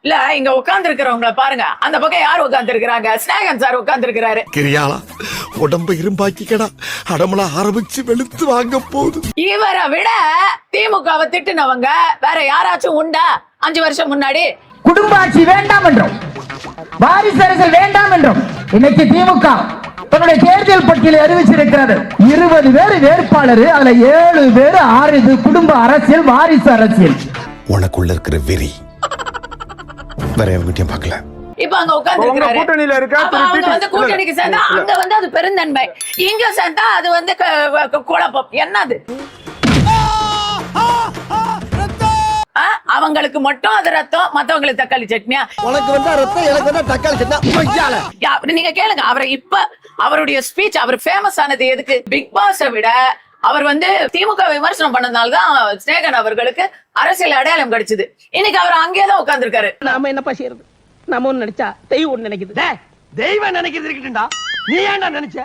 இல்ல இங்க உட்கார்ந்து இருக்கிறவங்கள பாருங்க, அந்த பக்கம் யார் உட்கார்ந்து இருக்கிறாங்க? ஸ்நேகன் சார் உட்கார்ந்து இருக்கிறாரு. கிரியாளா உடம்ப இரும்பாக்கிக்கடா, அடமலா ஆரம்பிச்சு வெளுத்து வாங்க போகுது. இவரை விட திமுகவை திட்டுனவங்க வேற யாராச்சும் உண்டா? 5 வருஷம் முன்னாடி குடும்ப ஆட்சி வேண்டாம் என்றும், வாரிசு அரசியல் வேண்டாம் என்றும் இன்னைக்கு திமுக தன்னுடைய தேர்தல் பட்டியலை அறிவிச்சிருக்கிறது. 20 பேர் வேட்பாளர், அதுல 7 பேர் 6 குடும்ப அரசியல், வாரிசு அரசியல். உனக்குள்ள இருக்கிற வெறி வேற எவங்கிட்டயும் பார்க்கல. இப்ப அங்க உட்கார்ந்து இருக்காரு. அவங்க வந்து கூட்டணிக்கு சேர்ந்தா அங்க வந்து அது பெருந்தன்மை, இங்க சேர்ந்தா அது வந்து குழப்பம். என்னது அவங்களுக்கு மட்டும் அது ரத்தம், மத்தவங்களுக்கு தக்காளி சட்னியா? உனக்கு வந்தா ரத்தம், எனக்கு வந்தா தக்காளி சட்னி. நீங்க கேளுங்க அவரை. இப்ப அவருடைய ஸ்பீச், அவர் ஃபேமஸ் ஆனது எதுக்கு? பிக் பாஸை விட அவர் வந்து திமுக விமர்சனம் பண்ணதுனாலதான் ஸ்நேகன் அவர்களுக்கு அரசியல் அடையாளம் கிடைச்சது. இன்னைக்கு அவர் அங்கேதான் உட்கார்ந்து இருக்காரு. நாம என்னப்பா செய்யறது? நம்ம ஒண்ணு நினைச்சா தெய்வம் ஒண்ணு நினைக்குது. தெய்வம் நினைக்கிறது இருக்கட்டும்டா, நீ ஏன்டா நினைச்ச?